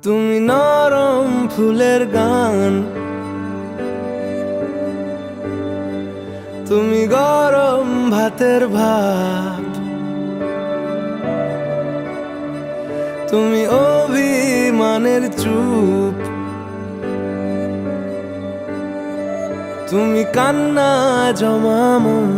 তুমি নরম ফুলের গান, তুমি গরম ভাতের ভাত, তুমি অভিমানের চুপ, তুমি কান্না জমা মন।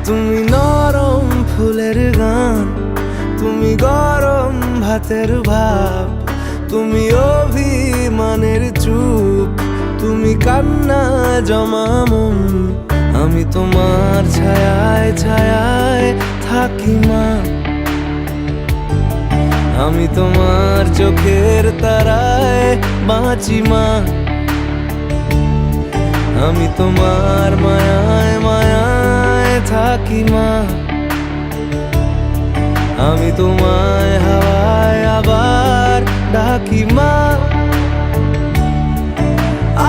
তুমি নরম ফুলের গান, তুমি গরম ভাতের ভাব, তুমি অভিমানের চুপ, তুমি কান্না জমা মন। আমি তোমার ছায়ায় ছায়ায় থাকি মা, আমি তোমার চোখের তারায় বাঁচি মা, আমি তোমার মায়ায় মায়ায় থাকি মা, আমি তোমায় হাওয়ায় আবার ডাকি মা,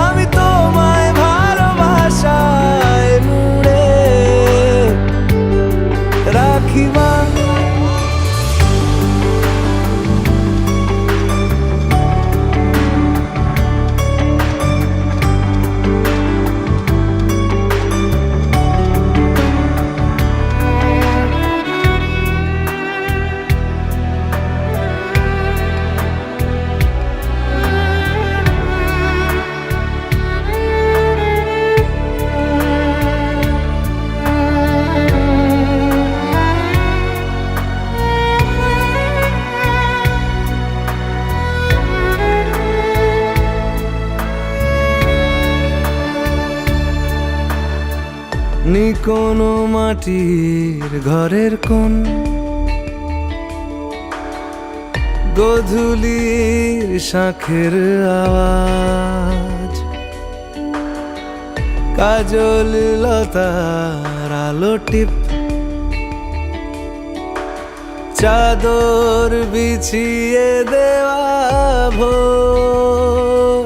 আমি তোমায় ভালোবাসায় মুড়ে রাখি মা। কোনো মাটির ঘরের কোন গোধূলির শাঁখের আওয়াজ, কাজল লতার আলো টিপ, চাদর বিছিয়ে দেওয়া ভোর,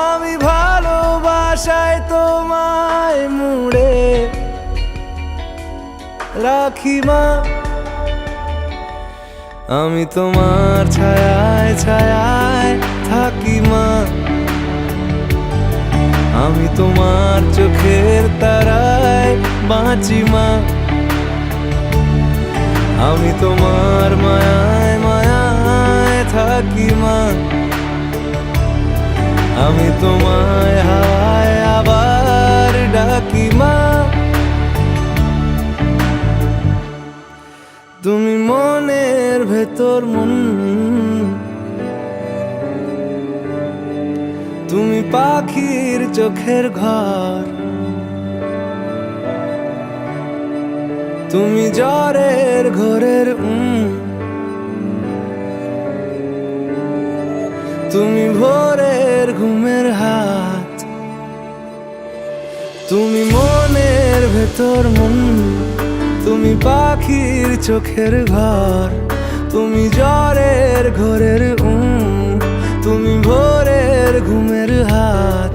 আমি ভালোবাসায় তোমায় মুড়ে রাখি মা, আমি তোমার ছায়ায় ছায়ায় থাকি মা, আমি তোমার চোখের তারায় বাঁচি মা, আমি তোমার মায়ায় মায়ায় থাকি মা, আমি তোমায় হাওয়ায় আবার ডাকি মা। তুমি মনের ভেতর মন, তুমি পাখির চোখের ঘর, তুমি জ্বরের ঘোরের তুমি ভোরের ঘুমের হাত, তুমি মনের ভেতর মন, তুমি পাখির চোখের ঘর, তুমি জ্বরের ঘোরের তুমি ভোরের ঘুমের হাত,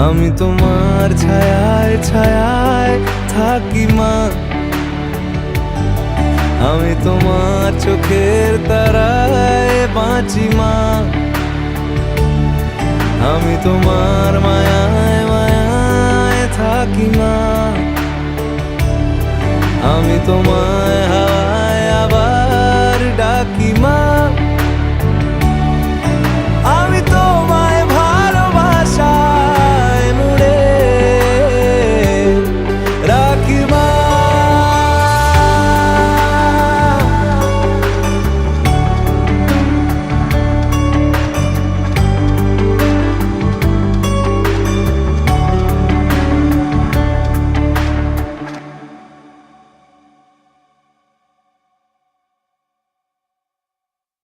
আমি তোমার ছায়ায় ছায়ায় থাকি মা, আমি তোমার চোখের তারায় বাঁচি মা, আমি তোমার মায়ায় মায়ায় থাকি মা, আমি তোমায়